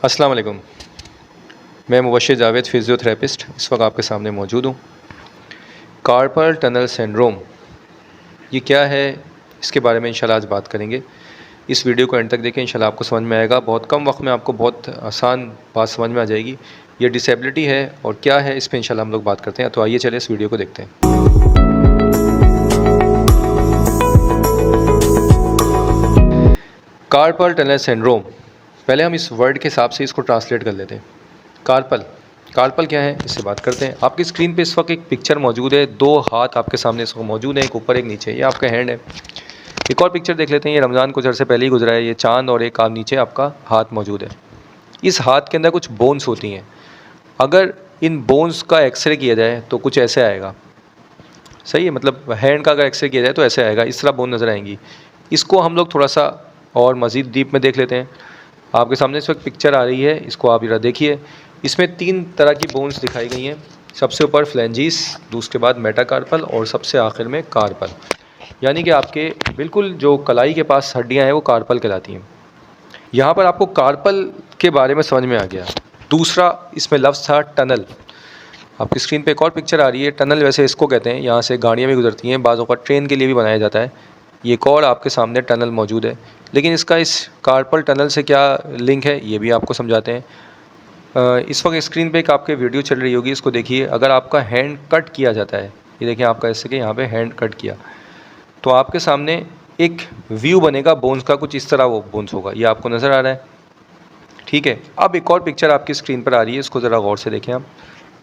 अस्सलाम वालेकुम। मैं मुबश्शिर जावेद, फ़िज़ियोथेरेपिस्ट, इस वक्त आपके सामने मौजूद हूँ। कार्पल टनल सिंड्रोम ये क्या है, इसके बारे में इंशाल्लाह आज बात करेंगे। इस वीडियो को एंड तक देखें, इंशाल्लाह आपको समझ में आएगा। बहुत कम वक्त में आपको बहुत आसान बात समझ में आ जाएगी। ये डिसेबिलिटी है और क्या है, इस पर इंशाल्लाह हम लोग बात करते हैं। तो आइए चलिए इस वीडियो को देखते हैं। कार्पल टनल सिंड्रोम, पहले हम इस वर्ड के हिसाब से इसको ट्रांसलेट कर लेते हैं। कार्पल कार्पल क्या है, इससे बात करते हैं। आपकी स्क्रीन पे इस वक्त एक पिक्चर मौजूद है। दो हाथ आपके सामने इस वक्त मौजूद है, एक ऊपर एक नीचे। ये आपका हैंड है। एक और पिक्चर देख लेते हैं। ये रमज़ान गुजर से पहले ही गुजरा है। ये चांद और एक नीचे आपका हाथ मौजूद है। इस हाथ के अंदर कुछ बोन्स होती हैं। अगर इन बोन्स का एक्सरे किया जाए तो कुछ ऐसे आएगा। सही है, मतलब हैंड का अगर एक्सरे किया जाए तो ऐसे आएगा, इस तरह बोन नज़र आएंगी। इसको हम लोग थोड़ा सा और मज़ीद डीप में देख लेते हैं। आपके सामने इस वक्त पिक्चर आ रही है, इसको आप जरा देखिए। इसमें 3 तरह की बोन्स दिखाई गई हैं। सबसे ऊपर फ्लैंजिस, दूसरे बाद मेटाकार्पल और सबसे आखिर में कार्पल। यानी कि आपके बिल्कुल जो कलाई के पास हड्डियां हैं वो कार्पल कहलाती हैं। यहाँ पर आपको कार्पल के बारे में समझ में आ गया। दूसरा इसमें लफ्ज़ था टनल। आपकी स्क्रीन पे एक और पिक्चर आ रही है। टनल वैसे इसको कहते हैं, यहाँ से गाड़ियाँ भी गुजरती हैं, बाज़ औक़ात ट्रेन के लिए भी बनाया जाता है। ये एक और आपके सामने टनल मौजूद है, लेकिन इसका इस कार्पल टनल से क्या लिंक है ये भी आपको समझाते हैं। इस वक्त स्क्रीन पे एक आपके वीडियो चल रही होगी, इसको देखिए। अगर आपका हैंड कट किया जाता है, ये देखिए आपका ऐसे कि यहाँ पे हैंड कट किया, तो आपके सामने एक व्यू बनेगा बोन्स का। कुछ इस तरह वो बोन्स होगा, ये आपको नज़र आ रहा है। ठीक है, अब एक और पिक्चर आपकी स्क्रीन पर आ रही है, इसको ज़रा गौर से देखें आप।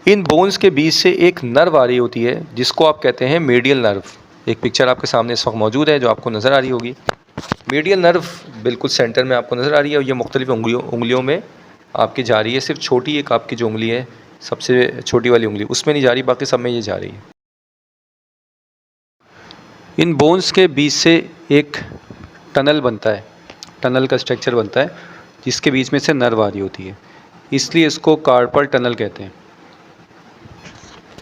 इन बोन्स के बीच से एक नर्व आ रही होती है जिसको आप कहते हैं मीडियल नर्व। एक पिक्चर आपके सामने इस वक्त मौजूद है जो आपको नज़र आ रही होगी। मीडियल नर्व बिल्कुल सेंटर में आपको नज़र आ रही है और ये मुख्तलिफ उंगलियों में आपकी जा रही है। सिर्फ छोटी एक आपकी जो उंगली है, सबसे छोटी वाली उंगली, उसमें नहीं जा रही, बाकी सब में ये जा रही है। इन बोन्स के बीच से एक टनल बनता है, टनल का स्ट्रक्चर बनता है जिसके बीच में से नर्व आ रही होती है, इसलिए इसको कार्पल टनल कहते हैं।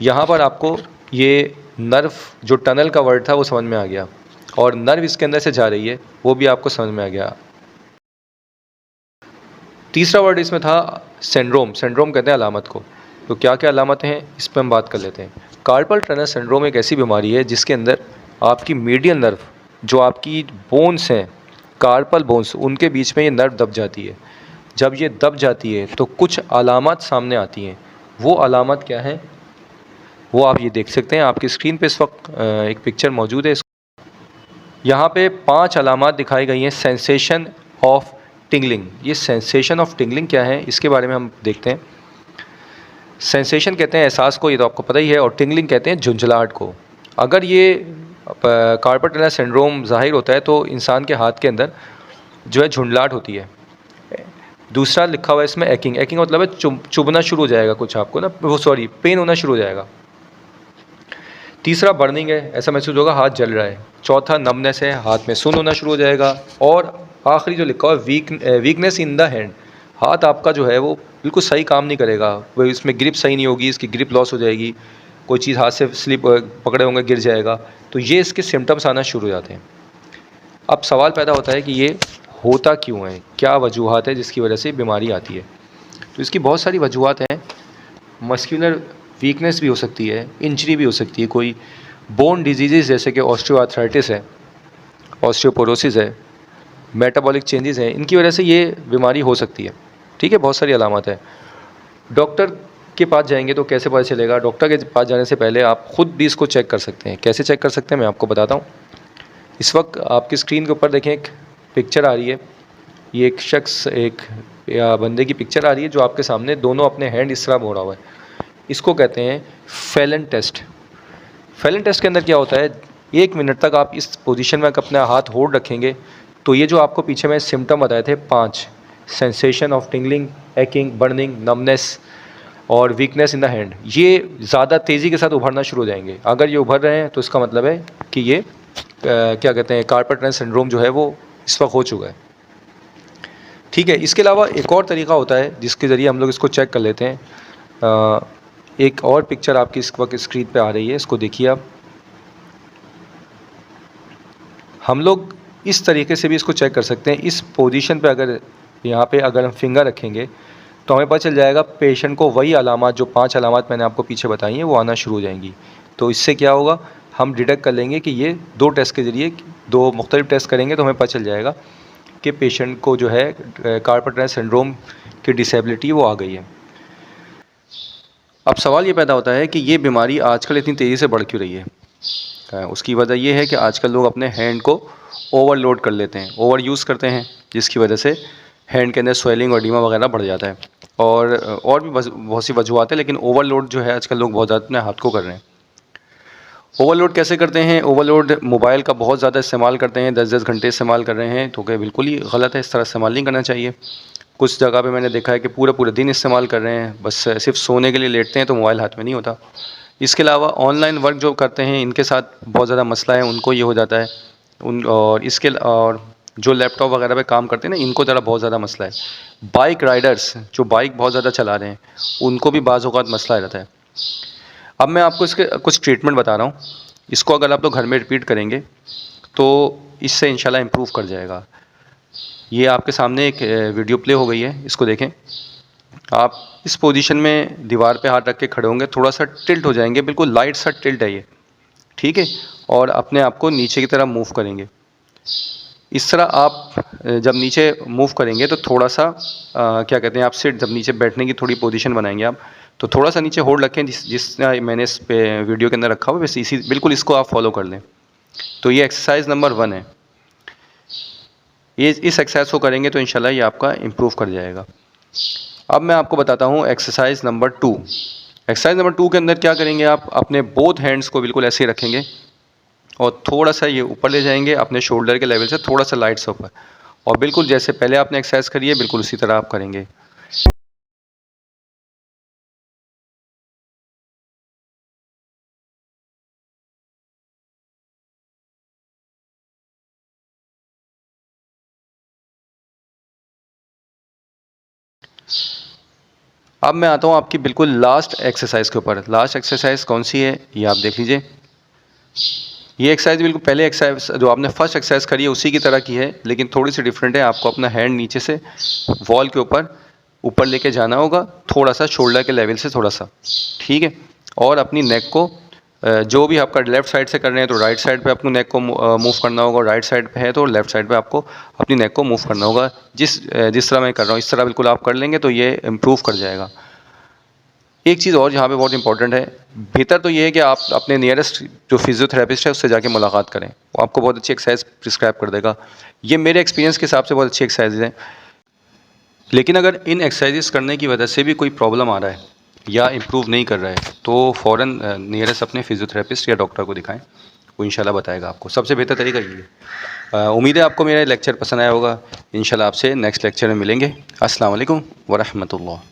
यहाँ पर आपको ये नर्व, जो टनल का वर्ड था वो समझ में आ गया, और नर्व इसके अंदर से जा रही है वो भी आपको समझ में आ गया। तीसरा वर्ड इसमें था सिंड्रोम। सिंड्रोम कहते हैं अलामत को। तो क्या क्या अलामतें हैं, इस पर हम बात कर लेते हैं। कार्पल टनल सिंड्रोम एक ऐसी बीमारी है जिसके अंदर आपकी मीडियल नर्व, जो आपकी बोन्स हैं, कार्पल बोन्स, उनके बीच में ये नर्व दब जाती है। जब ये दब जाती है तो कुछ अलामत सामने आती हैं। वो अलामत क्या है वो आप ये देख सकते हैं। आपकी स्क्रीन पे इस वक्त एक पिक्चर मौजूद है। यहाँ पे 5 अलामत दिखाई गई हैं। Sensation of tingling. ये सेंसेशन ऑफ टिंगलिंग क्या है, इसके बारे में हम देखते हैं। सेंसेशन कहते हैं एहसास को, ये तो आपको पता ही है, और टिंगलिंग कहते हैं झुंझलाहट को। अगर ये कार्पल टनल सिंड्रोम ज़ाहिर होता है तो इंसान के हाथ के अंदर जो है झुंझलाहट होती है। दूसरा लिखा हुआ है इसमें एकिंग। एकिंग मतलब है चुभना शुरू हो जाएगा कुछ आपको ना, वो सॉरी पेन होना शुरू हो जाएगा। तीसरा बर्निंग है, ऐसा महसूस होगा हाथ जल रहा है। चौथा नमनेस है, हाथ में सुन्न होना शुरू हो जाएगा। और आखिरी जो लिखा हुआ है वीकनेस इन द हैंड। हाथ आपका जो है वो बिल्कुल सही काम नहीं करेगा, वो इसमें ग्रिप सही नहीं होगी, इसकी ग्रिप लॉस हो जाएगी, कोई चीज़ हाथ से स्लिप पकड़े होंगे गिर जाएगा। तो ये इसके सिम्टम्स आना शुरू हो जाते हैं। अब सवाल पैदा होता है कि ये होता क्यों है, क्या वजूहत है जिसकी वजह से बीमारी आती है। तो इसकी बहुत सारी वजूहत हैं। मस्कुलर वीकनेस भी हो सकती है, इंजरी भी हो सकती है, कोई बोन डिजीज़ जैसे कि ऑस्टियोआर्थराइटिस है, ऑस्टियोपोरोसिस है, मेटाबॉलिक चेंजेस हैं, इनकी वजह से ये बीमारी हो सकती है। ठीक है, बहुत सारी अलामत है। डॉक्टर के पास जाएंगे तो कैसे पता चलेगा? डॉक्टर के पास जाने से पहले आप ख़ुद भी इसको चेक कर सकते हैं। कैसे चेक कर सकते हैं मैं आपको बताता हूँ। इस वक्त आपकी स्क्रीन के ऊपर देखें, एक पिक्चर आ रही है। ये एक शख्स, एक बंदे की पिक्चर आ रही है जो आपके सामने दोनों अपने हैंड इस तरह मोड़ा हुआ है। इसको कहते हैं फैलन टेस्ट। फैलन टेस्ट के अंदर क्या होता है, 1 मिनट तक आप इस पोजीशन में अपना हाथ होल्ड रखेंगे तो ये जो आपको पीछे में सिम्टम बताए थे 5, sensation of tingling, aching, burning, numbness और वीकनेस इन द हैंड, ये ज़्यादा तेज़ी के साथ उभरना शुरू हो जाएंगे। अगर ये उभर रहे हैं तो इसका मतलब है कि ये क्या कहते हैं, कार्पल टनल सिंड्रोम जो है वो इस वक्त हो चुका है। ठीक है, इसके अलावा एक और तरीका होता है जिसके ज़रिए हम लोग इसको चेक कर लेते हैं। एक और पिक्चर आपकी इस वक्त स्क्रीन पे आ रही है, इसको देखिए आप। हम लोग इस तरीके से भी इसको चेक कर सकते हैं। इस पोजीशन पे अगर यहाँ पे अगर हम फिंगर रखेंगे तो हमें पता चल जाएगा पेशेंट को वही अलामात, जो 5 अलामात मैंने आपको पीछे बताई हैं, वो आना शुरू हो जाएंगी। तो इससे क्या होगा, हम डिटेक्ट कर लेंगे कि ये 2 टेस्ट के ज़रिए, 2 मुख्तलिफ टेस्ट करेंगे तो हमें पता चल जाएगा कि पेशेंट को जो है कार्पल टनल सिंड्रोम की डिसेबिलिटी वो आ गई है। अब सवाल ये पैदा होता है कि ये बीमारी आजकल इतनी तेज़ी से बढ़ क्यों रही है। उसकी वजह ये है कि आजकल लोग अपने हैंड को ओवरलोड कर लेते हैं, ओवर यूज़ करते हैं, जिसकी वजह से हैंड के अंदर स्वेलिंग और एडिमा वगैरह बढ़ जाता है। और भी बहुत सी वजूहत है, लेकिन ओवरलोड जो है आजकल लोग बहुत ज़्यादा अपने हाथ को कर रहे हैं। ओवरलोड कैसे करते हैं? ओवरलोड मोबाइल का बहुत ज़्यादा इस्तेमाल करते हैं, 10-10 घंटे इस्तेमाल कर रहे हैं, तो क्या बिल्कुल ही गलत है, इस तरह इस्तेमाल नहीं करना चाहिए। कुछ जगह पे मैंने देखा है कि पूरे दिन इस्तेमाल कर रहे हैं, बस सिर्फ सोने के लिए लेटते हैं तो मोबाइल हाथ में नहीं होता। इसके अलावा ऑनलाइन वर्क जो करते हैं, इनके साथ बहुत ज़्यादा मसला है, उनको ये हो जाता है। और जो लैपटॉप वगैरह पे काम करते हैं ना, इनको ज़रा बहुत ज़्यादा मसला है। बाइक राइडर्स जो बाइक बहुत ज़्यादा चला रहे हैं, उनको भी बाज़ औक़ात मसला रहता है। अब मैं आपको इसके कुछ ट्रीटमेंट बता रहा हूँ, इसको अगर आप लोग घर में रिपीट करेंगे तो इससे इंशाल्लाह इम्प्रूव कर जाएगा। ये आपके सामने एक वीडियो प्ले हो गई है, इसको देखें। आप इस पोजीशन में दीवार पे हाथ रख के खड़े होंगे, थोड़ा सा टिल्ट हो जाएंगे, बिल्कुल लाइट सा टिल्ट है ये, ठीक है। और अपने आप को नीचे की तरफ मूव करेंगे। इस तरह आप जब नीचे मूव करेंगे तो थोड़ा सा क्या कहते हैं, आप सिट, जब नीचे बैठने की थोड़ी पोजीशन बनाएंगे आप, तो थोड़ा सा नीचे होल्ड रखें, जिस मैंने इस पे वीडियो के अंदर रखा हुआ, वैसे इसी बिल्कुल इसको आप फॉलो कर लें। तो ये एक्सरसाइज नंबर 1 है। इस एक्सरसाइज को करेंगे तो इंशाल्लाह ये आपका इम्प्रूव कर जाएगा। अब मैं आपको बताता हूँ एक्सरसाइज नंबर 2। एक्सरसाइज नंबर 2 के अंदर क्या करेंगे, आप अपने बोथ हैंड्स को बिल्कुल ऐसे ही रखेंगे और थोड़ा सा ये ऊपर ले जाएंगे अपने शोल्डर के लेवल से, थोड़ा सा लाइट से ऊपर, और बिल्कुल जैसे पहले आपने एक्सरसाइज करी है बिल्कुल उसी तरह आप करेंगे। अब मैं आता हूँ आपकी बिल्कुल लास्ट एक्सरसाइज के ऊपर। लास्ट एक्सरसाइज कौन सी है ये आप देख लीजिए। ये एक्सरसाइज बिल्कुल पहले एक्सरसाइज जो आपने फर्स्ट एक्सरसाइज करी है उसी की तरह की है, लेकिन थोड़ी सी डिफरेंट है। आपको अपना हैंड नीचे से वॉल के ऊपर लेके जाना होगा, थोड़ा सा शोल्डर के लेवल से, थोड़ा सा, ठीक है। और अपनी नेक को जो भी आपका लेफ़्ट साइड से कर रहे हैं तो राइट साइड पे आपको नेक को मूव करना होगा, राइट साइड पे है तो लेफ़्ट साइड पे आपको अपनी नेक को मूव करना होगा। जिस तरह मैं कर रहा हूँ इस तरह बिल्कुल आप कर लेंगे तो ये इम्प्रूव कर जाएगा। एक चीज़ और यहाँ पे बहुत इंपॉर्टेंट है, बेहतर तो ये है कि आप अपने नियरेस्ट जो फिजियोथेरेपिस्ट है उससे जाके मुलाकात करें, वो आपको बहुत अच्छी एक्सरसाइज प्रिस्क्राइब कर देगा। ये मेरे एक्सपीरियंस के हिसाब से बहुत अच्छी एक्सरसाइज हैं। लेकिन अगर इन एक्सरसाइजेस करने की वजह से भी कोई प्रॉब्लम आ रहा है या इम्प्रूव नहीं कर रहा है तो फ़ौरन नियरेस्ट अपने फिजियोथेरेपिस्ट या डॉक्टर को दिखाएं, वो इंशाल्लाह बताएगा आपको। सबसे बेहतर तरीका ये है। उम्मीद है आपको मेरा लेक्चर पसंद आया होगा। इंशाल्लाह आपसे नेक्स्ट लेक्चर में मिलेंगे। अस्सलाम वालेकुम व रहमतुल्लाह।